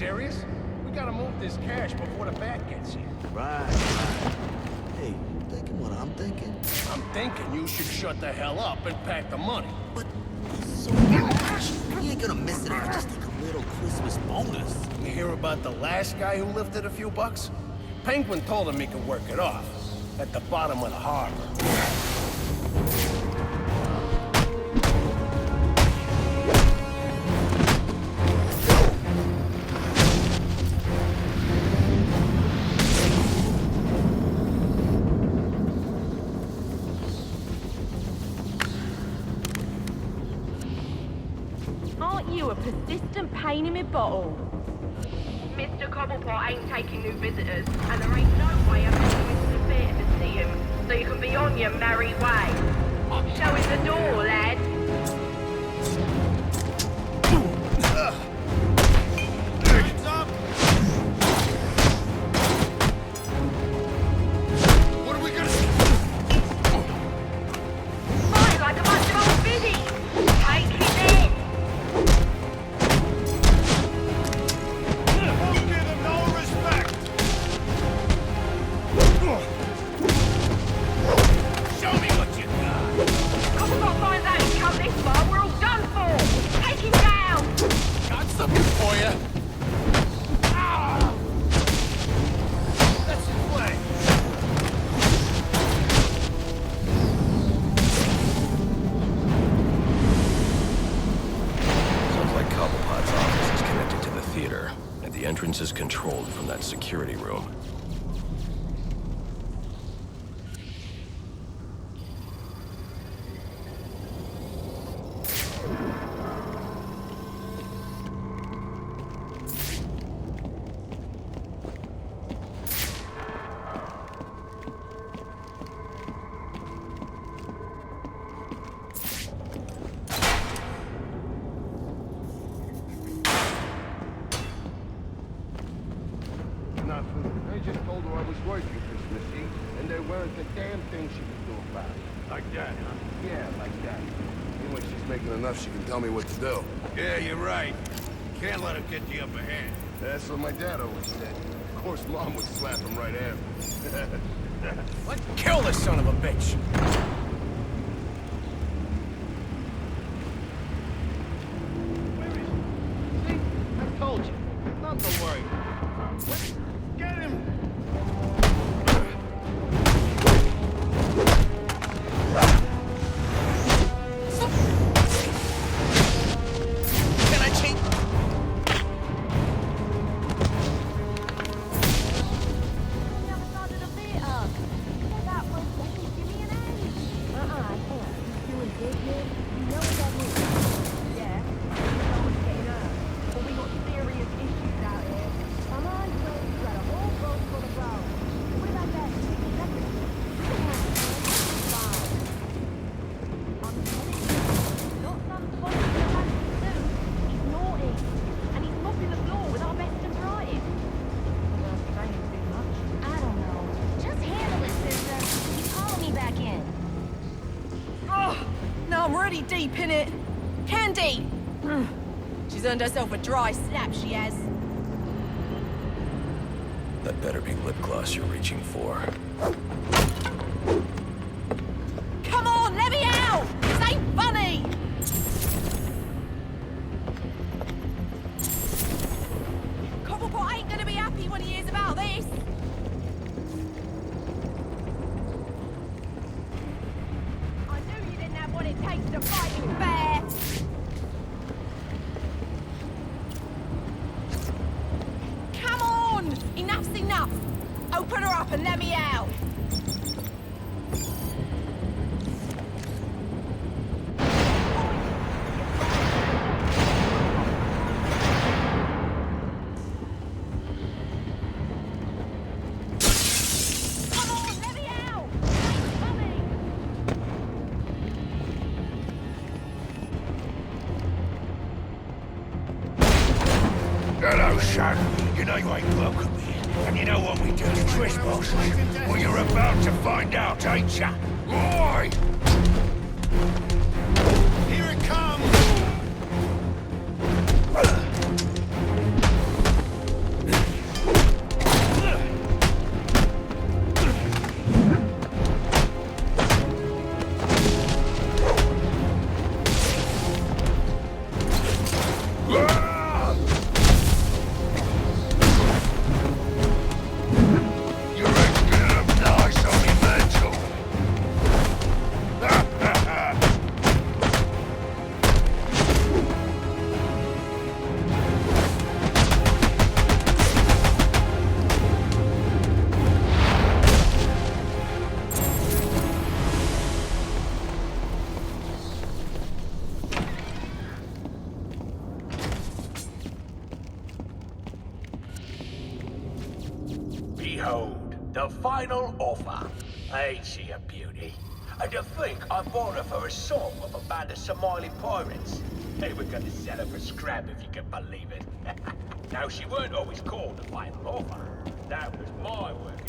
serious? We gotta move this cash before the bat gets here. Right. Hey, you thinking what I'm thinking? I'm thinking you should shut the hell up and pack the money. But so you ain't gonna miss it if you just take a little Christmas bonus. You hear about the last guy who lifted a few bucks? Penguin told him he could work it off. At the bottom of the harbor. Aren't you a persistent pain in my bottle? Mr. Cobblepot ain't taking new visitors, and there ain't no way I'm taking you to the theatre to see him, so you can be on your merry way. Show him the door, lad. Hands up! What are we gonna do? Fight like a bunch of old biddies! Take him in! Don't give them no respect! Show me what you got! Cobblepot finds out he's come this far, we're all done for! Take him down! Got something for you! Ah! Let's play! Sounds like Cobblepot's office is connected to the theater, and the entrance is controlled from that security room. Nothing. I just told her I was working Christmas Eve, and there weren't a damn thing she could do about it. Like that, huh? Yeah, like that. Anyway, she's making enough she can tell me what to do. Yeah, you're right. Can't let him get the upper hand. That's what my dad always said. Of course, Mom would slap him right after. Let's kill this son of a bitch! Where is he? See? I told you. Nothing to worry about. Let's get him! Can I cheat? The other side of the theatre. That was give me an A. I can't. You doing good here? You know what that means. Yeah. Someone's getting hurt. But we got serious issues out here. Come on, Joe. You got a whole boat full of road. What about that? We can have fine. I'm telling you, not some toy in a fancy suit. He's naughty. And he's mopping the floor with our best and brightest. I don't know. Just handle it, sister. He's calling me back in. Oh, now I'm already deep in it. Candy! She's earned herself a dry slap, she has. That better be lip gloss you're reaching for. Come on, let me out! This ain't funny! Cobblepot ain't gonna be happy when he hears about this. I knew you didn't have what it takes to fight me fair. Come on! Enough's enough! Open her up and let me out! Come on, let me out. I'm coming. Hello, son. You know you ain't welcome here. And you know what we do to trespassers? Well, you're about to find out, ain't ya? Boy! Here it comes! The final offer. Ain't she a beauty? And to think I bought her for a song of a band of Somali pirates. They were gonna sell her for scrap if you can believe it. Now, she weren't always called the final offer. That was my work.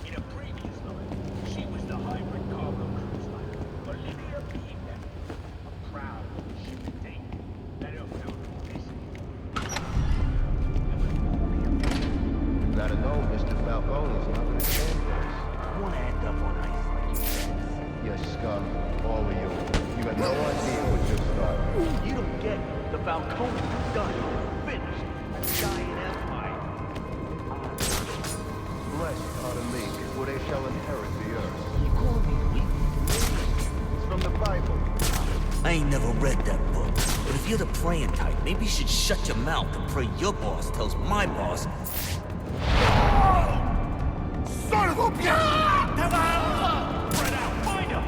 In a previous life, she was the hybrid cargo cruise liner, Olivia Beaver. A proud shipping thing. Let her know this. You gotta know, Mr. Falcone's not gonna stand this. I wanna end up on ice like you said. You scum, all of you. You got no idea what you're starting. You don't get it. The Falcone is done. Finished. A giant empire. Blessed are the meek, for they shall inherit the earth. You calling me weak? It's from the Bible. I ain't never read that book. But if you're the praying type, maybe you should shut your mouth and pray your boss tells my boss. Son of a bitch! Spread out, find him!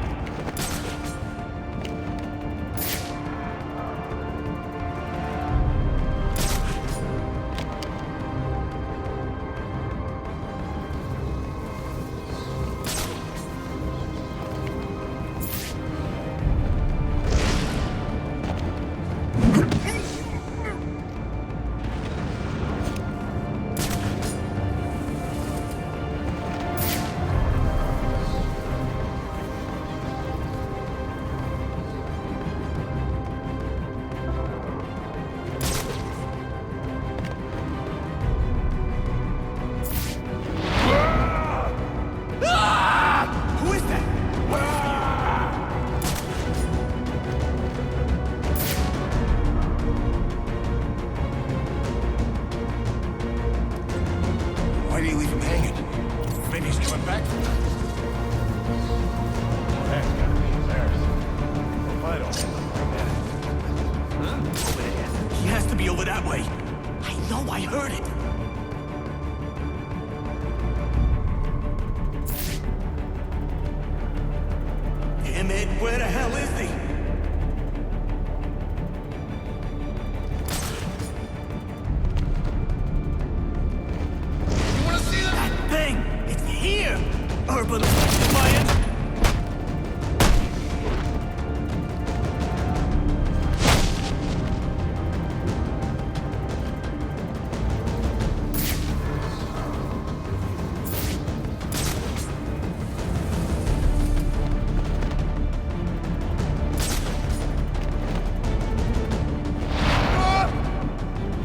Why do you leave him hanging? Maybe he's coming back? That's gotta be embarrassing. If I don't end up like that. Huh? Over there. He has to be over that way. I know, I heard it. Damn it, where the hell is he? You wanna see that? That thing! It's here! Urban Defiant!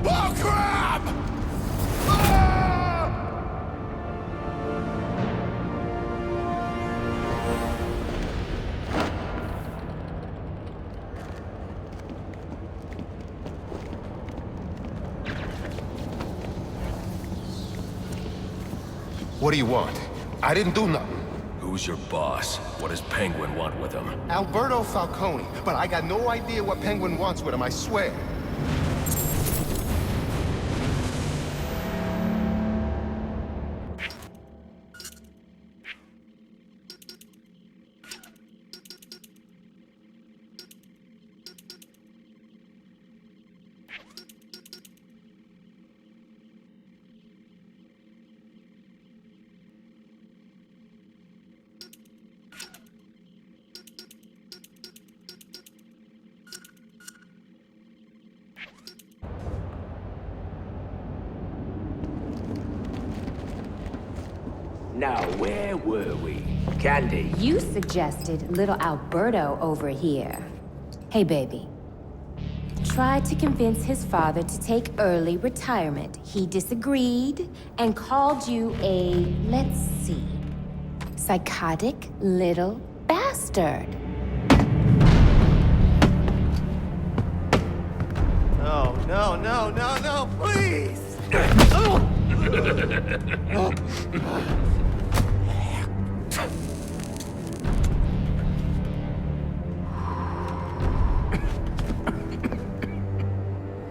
Oh, crap! What do you want? I didn't do nothing. Who's your boss? What does Penguin want with him? Alberto Falcone, but I got no idea what Penguin wants with him, I swear. Now, where were we? Candy. You suggested little Alberto over here. Hey, baby. Tried to convince his father to take early retirement. He disagreed and called you a, let's see, psychotic little bastard. No, no, no, no, no, please!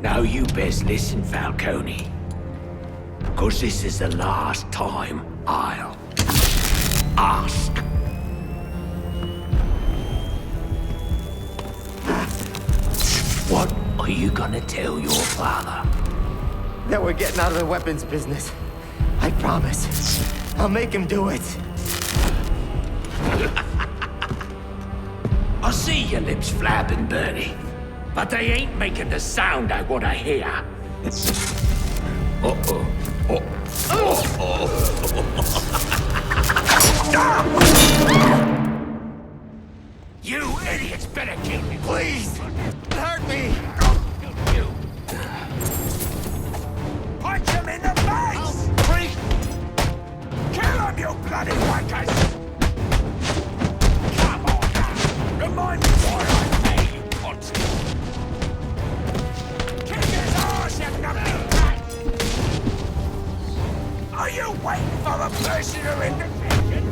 Now you best listen, Falcone. 'Cause this is the last time I'll ask. What are you gonna tell your father? That we're getting out of the weapons business. I promise. I'll make him do it. I see your lips flapping, Bernie. But they ain't making the sound I want to hear. Uh-oh. You idiots better kill me. Please! Hurt me! You. Punch him in the face! Freak! Kill him, you bloody wankers! Come on now! Remind me why I pay you, Ponzi! Kick his ass, you numpty rat! Are you waiting for a personal invitation?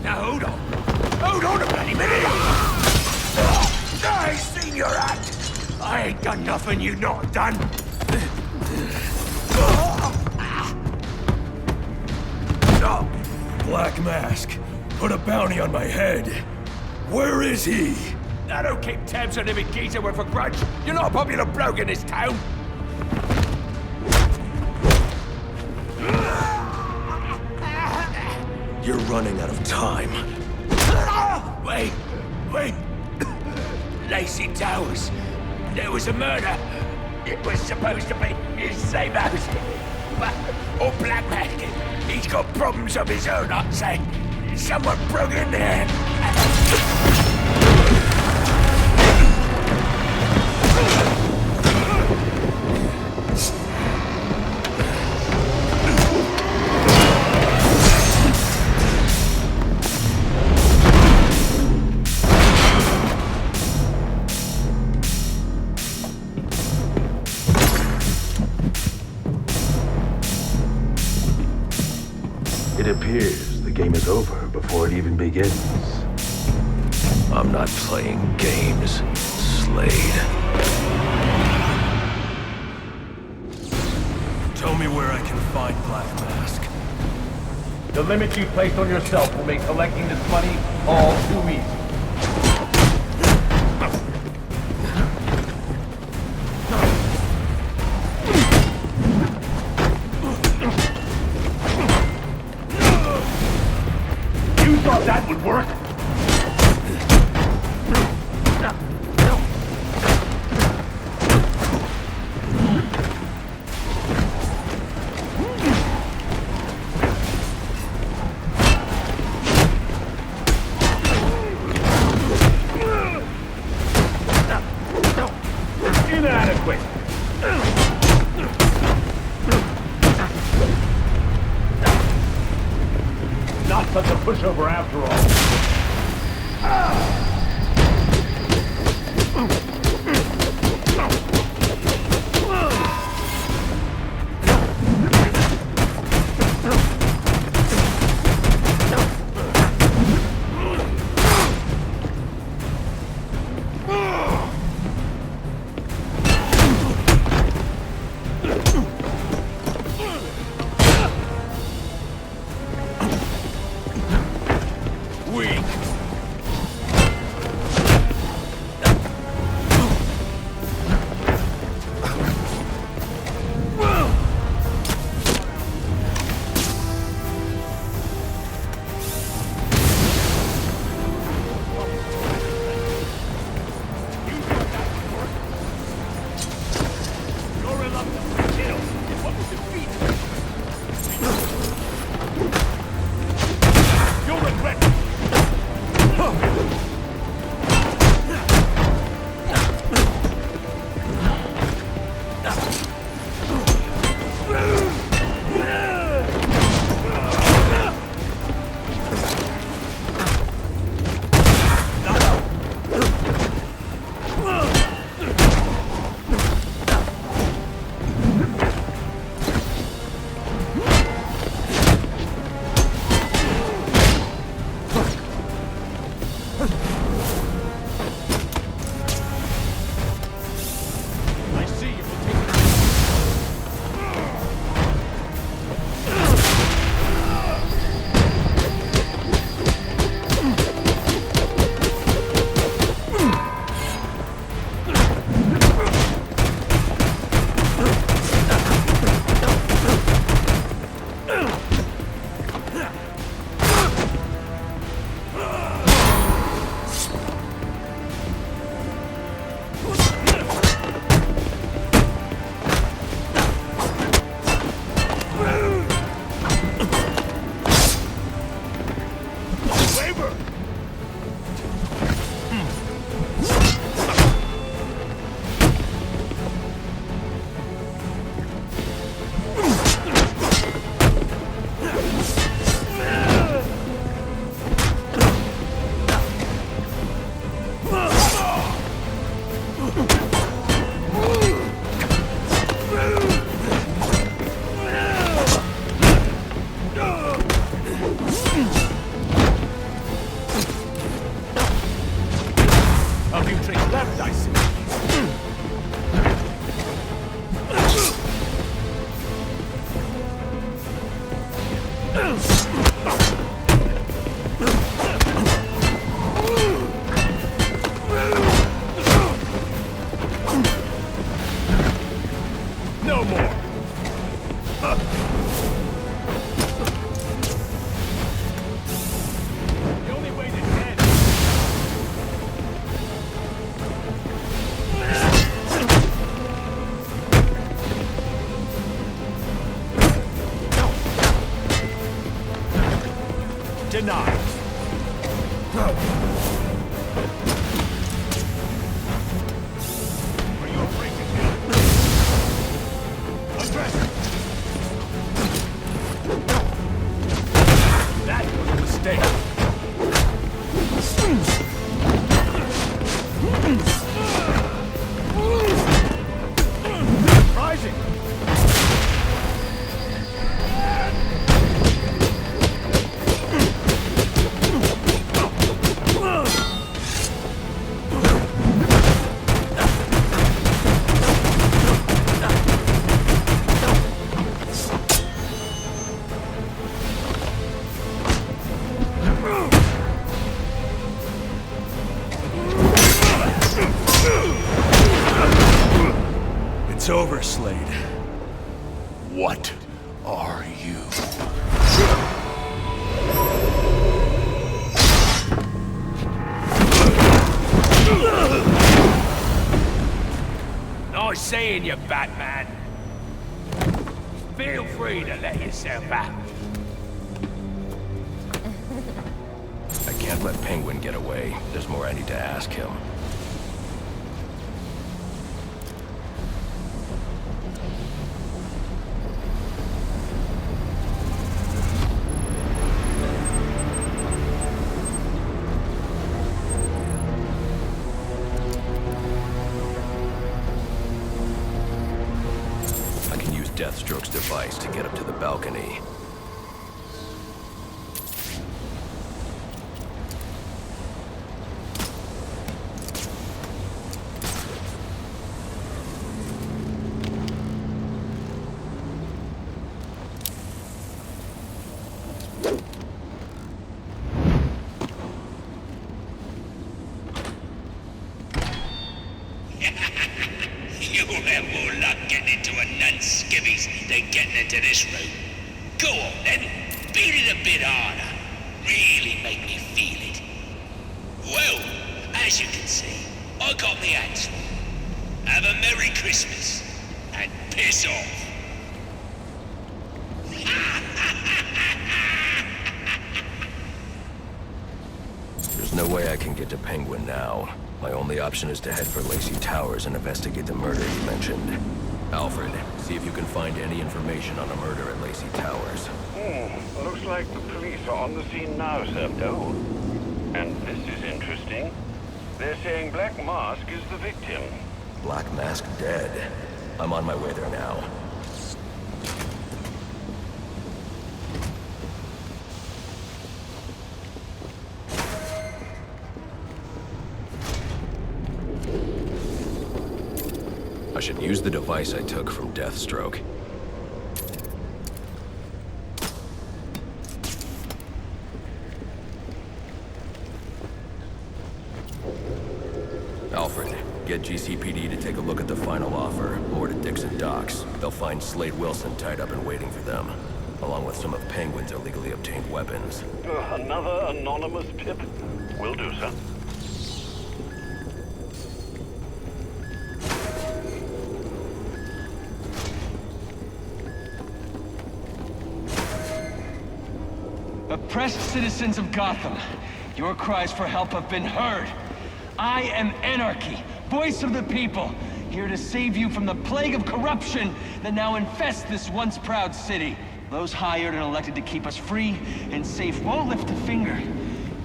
Now hold on. Hold on a bloody minute! I ain't seen your act! I ain't done nothing you not done! Black Mask. Put a bounty on my head. Where is he? I don't keep tabs on every geezer with a grudge. You're not a popular bloke in this town. You're running out of time. Wait. Lacey Towers. There was a murder. It was supposed to be his same house. But, Black Mask, he's got problems of his own, I'd say. Someone broke in there. It appears the game is over before it even begins. I'm not playing games, Slade. Tell me where I can find Black Mask. The limit you placed on yourself will make collecting this money all too easy. You thought that would work? Inadequate. Not such a pushover after all. No more! The only way to end. Denied. Are you afraid to kill? Address it! That was a mistake. Rising! It's over, Slade. What are you? Nice seeing you, Batman. Feel free to let yourself out. I can't let Penguin get away. There's more I need to ask him. I can use Deathstroke's device to get up to the balcony. You'll have more luck getting into a nun's skivvies than getting into this room. Go on then, beat it a bit harder. Really make me feel it. Well, as you can see, I got my hands full. Have a Merry Christmas, and piss off. There's no way I can get to Penguin now. My only option is to head for Lacey Towers and investigate the murder you mentioned. Alfred, see if you can find any information on a murder at Lacey Towers. Looks like the police are on the scene now, Sir Doe. And this is interesting. They're saying Black Mask is the victim. Black Mask dead. I'm on my way there now. I should use the device I took from Deathstroke. Alfred, get GCPD to take a look at the final offer, or to Dixon Docks. They'll find Slade Wilson tied up and waiting for them, along with some of Penguin's illegally obtained weapons. Another anonymous tip? Will do, sir. Oppressed citizens of Gotham, your cries for help have been heard. I am Anarky, voice of the people, here to save you from the plague of corruption that now infests this once proud city. Those hired and elected to keep us free and safe won't lift a finger.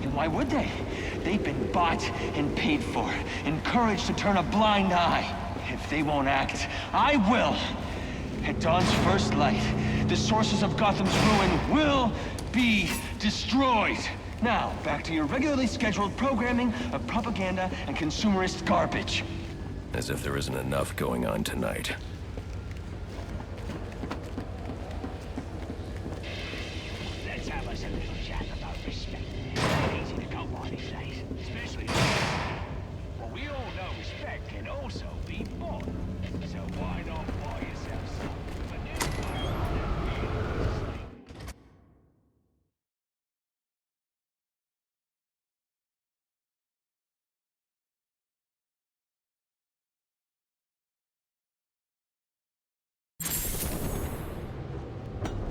And why would they? They've been bought and paid for, encouraged to turn a blind eye. If they won't act, I will. At dawn's first light, the sources of Gotham's ruin will be destroyed. Now, back to your regularly scheduled programming of propaganda and consumerist garbage. As if there isn't enough going on tonight.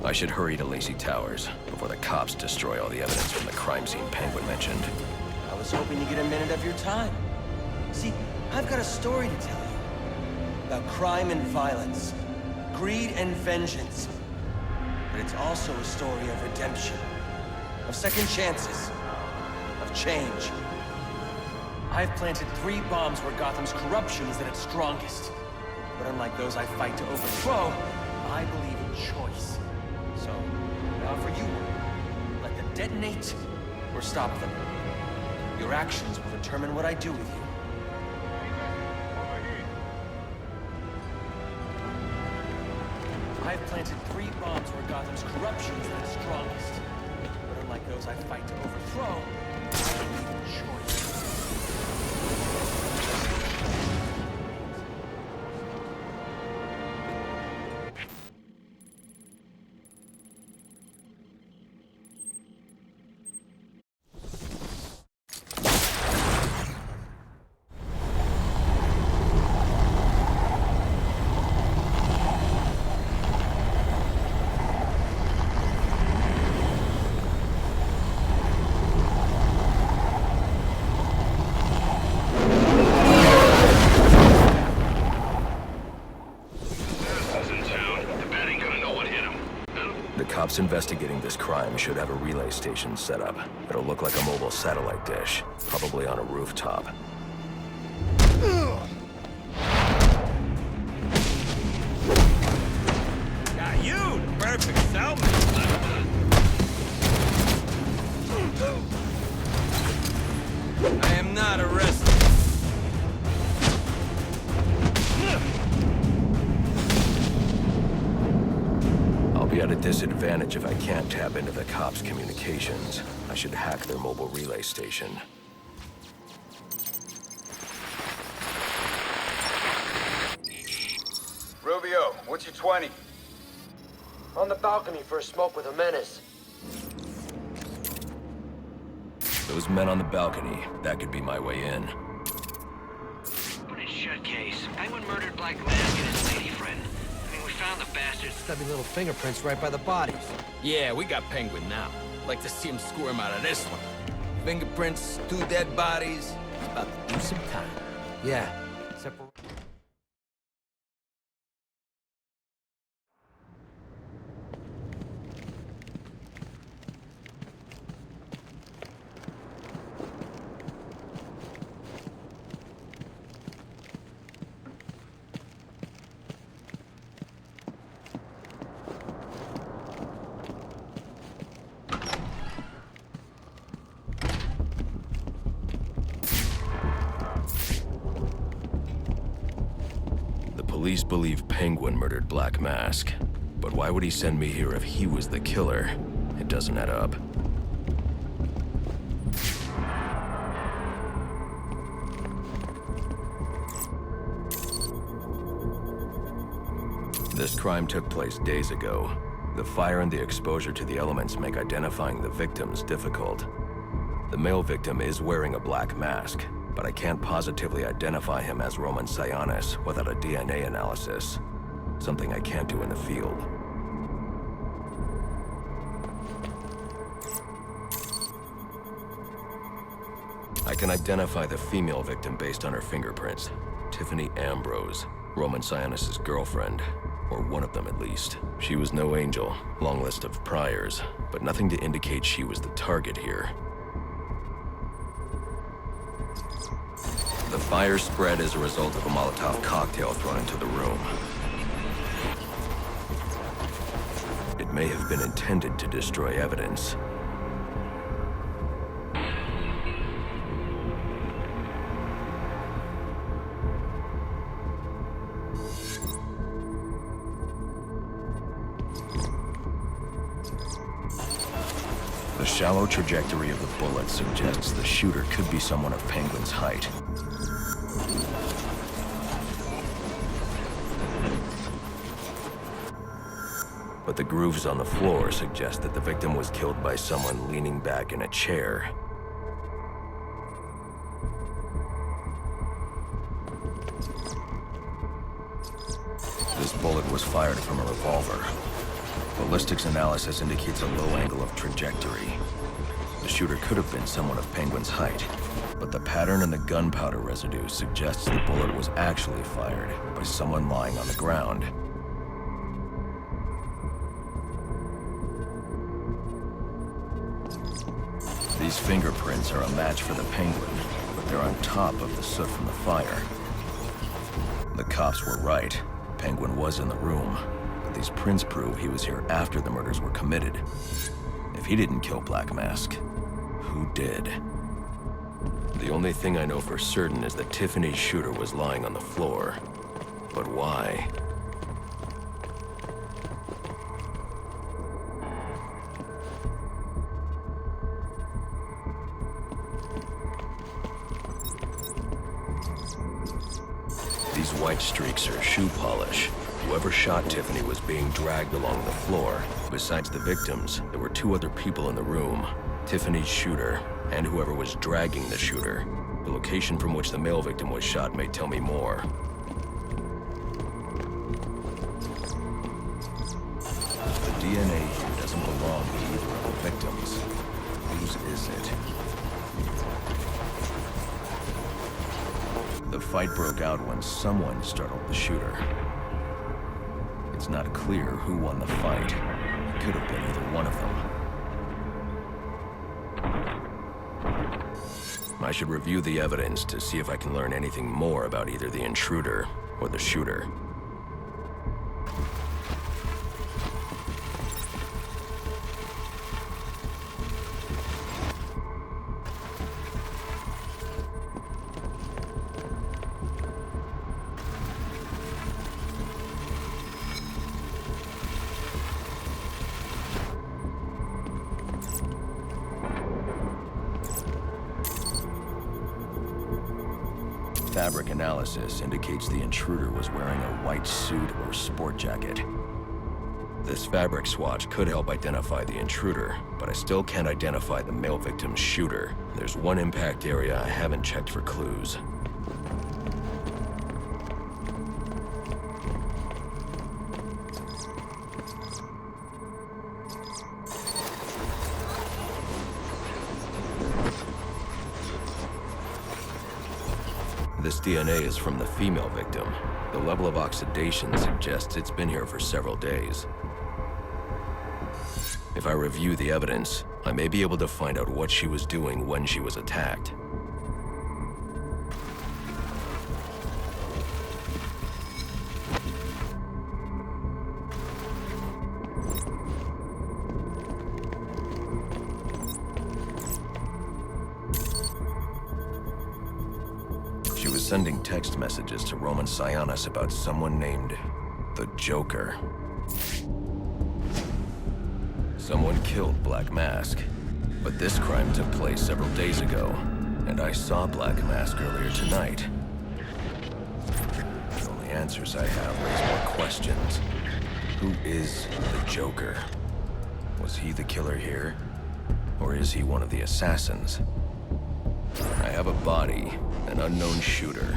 I should hurry to Lacey Towers before the cops destroy all the evidence from the crime scene Penguin mentioned. I was hoping to get a minute of your time. See, I've got a story to tell you. About crime and violence. Greed and vengeance. But it's also a story of redemption. Of second chances. Of change. I've planted 3 bombs where Gotham's corruption is at its strongest. But unlike those I fight to overthrow, I believe in choice. So, I offer you one. Let them detonate, or stop them. Your actions will determine what I do with you. I've planted 3 bombs where Gotham's corruption is at its strongest. But unlike those I fight to overthrow, I believe in choice. Cops investigating this crime should have a relay station set up. It'll look like a mobile satellite dish, probably on a rooftop. Got you, the perfect cellmate. I am not arrested. I'll be at a disadvantage if I can't tap into the cops' communications. I should hack their mobile relay station. Rubio, what's your 20? On the balcony for a smoke with a menace. Those men on the balcony, that could be my way in. Pretty shut case. Penguin murdered Black Mask and his lady friend. I mean, we found the bastard's Stubby little fingerprints right by the bodies. Yeah, we got Penguin now. Like to see him squirm out of this one. Fingerprints, 2 dead bodies. It's about to do some time. Yeah. Separate. Police believe Penguin murdered Black Mask. But why would he send me here if he was the killer? It doesn't add up. This crime took place days ago. The fire and the exposure to the elements make identifying the victims difficult. The male victim is wearing a black mask, but I can't positively identify him as Roman Sionis without a DNA analysis. Something I can't do in the field. I can identify the female victim based on her fingerprints. Tiffany Ambrose, Roman Sionis' girlfriend. Or one of them at least. She was no angel, long list of priors, but nothing to indicate she was the target here. The fire spread as a result of a Molotov cocktail thrown into the room. It may have been intended to destroy evidence. The shallow trajectory of the bullet suggests the shooter could be someone of Penguin's height. But the grooves on the floor suggest that the victim was killed by someone leaning back in a chair. This bullet was fired from a revolver. The Ballistics analysis indicates a low angle of trajectory. The shooter could have been someone of Penguin's height, but the pattern in the gunpowder residue suggests the bullet was actually fired by someone lying on the ground. These fingerprints are a match for the Penguin, but they're on top of the soot from the fire. The cops were right. Penguin was in the room, but these prints prove he was here after the murders were committed. If he didn't kill Black Mask, who did? The only thing I know for certain is that Tiffany's shooter was lying on the floor. But why? These white streaks are shoe polish. Whoever shot Tiffany was being dragged along the floor. Besides the victims, there were two other people in the room. Tiffany's shooter, and whoever was dragging the shooter. The location from which the male victim was shot may tell me more. The DNA here doesn't belong to either of the victims. Whose is it? The fight broke out when someone startled the shooter. It's not clear who won the fight. It could have been either one of them. I should review the evidence to see if I can learn anything more about either the intruder or the shooter. Fabric analysis indicates the intruder was wearing a white suit or sport jacket. This fabric swatch could help identify the intruder, but I still can't identify the male victim's shooter. There's one impact area I haven't checked for clues. This DNA is from the female victim. The level of oxidation suggests it's been here for several days. If I review the evidence, I may be able to find out what she was doing when she was attacked. She was sending text messages to Roman Sionis about someone named the Joker. Someone killed Black Mask, but this crime took place several days ago, and I saw Black Mask earlier tonight. The only answers I have raise more questions. Who is the Joker? Was he the killer here? Or is he one of the assassins? I have a body, an unknown shooter,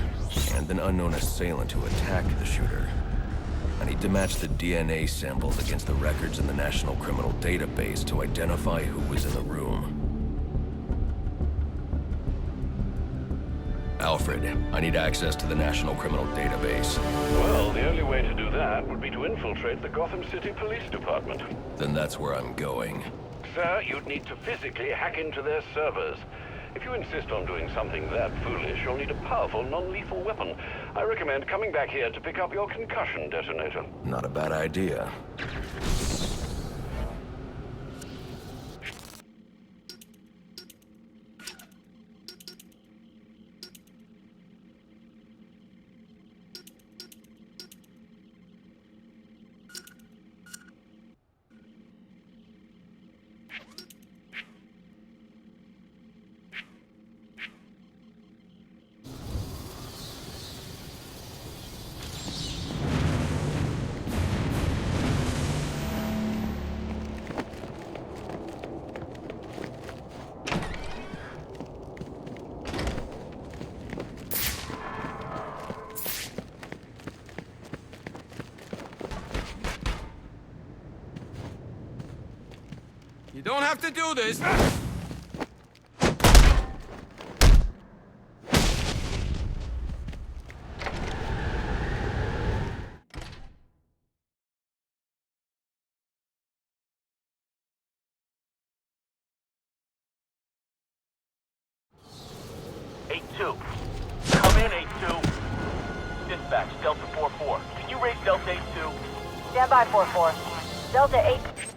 and an unknown assailant who attacked the shooter. I need to match the DNA samples against the records in the National Criminal Database to identify who was in the room. Alfred, I need access to the National Criminal Database. Well, the only way to do that would be to infiltrate the Gotham City Police Department. Then that's where I'm going. Sir, you'd need to physically hack into their servers. If you insist on doing something that foolish, you'll need a powerful, non-lethal weapon. I recommend coming back here to pick up your concussion detonator. Not a bad idea. You don't have to do this! Come in, 8-2. Dispatch, Delta 4-4. Can you raise Delta 8-2? Stand by 4-4. Delta 8.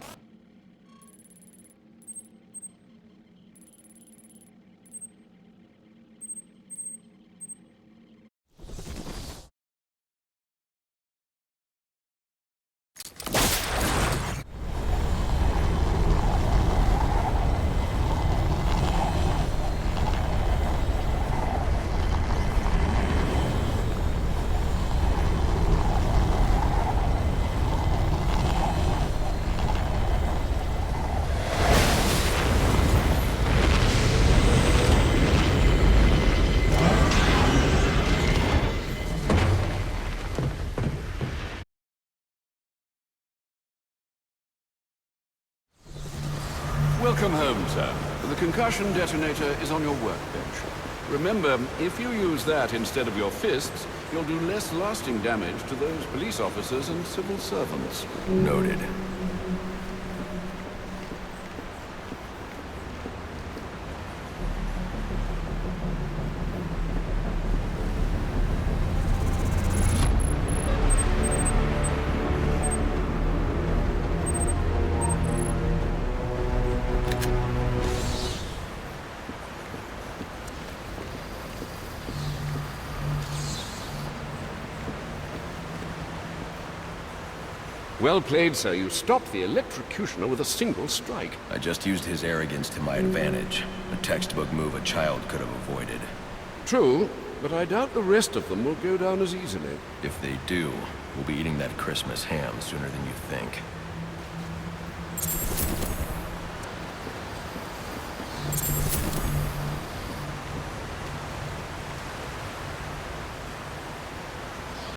Welcome home, sir. The concussion detonator is on your workbench. Remember, if you use that instead of your fists, you'll do less lasting damage to those police officers and civil servants. Noted. Well played, sir. You stopped the electrocutioner with a single strike. I just used his arrogance to my advantage. A textbook move a child could have avoided. True, but I doubt the rest of them will go down as easily. If they do, we'll be eating that Christmas ham sooner than you think.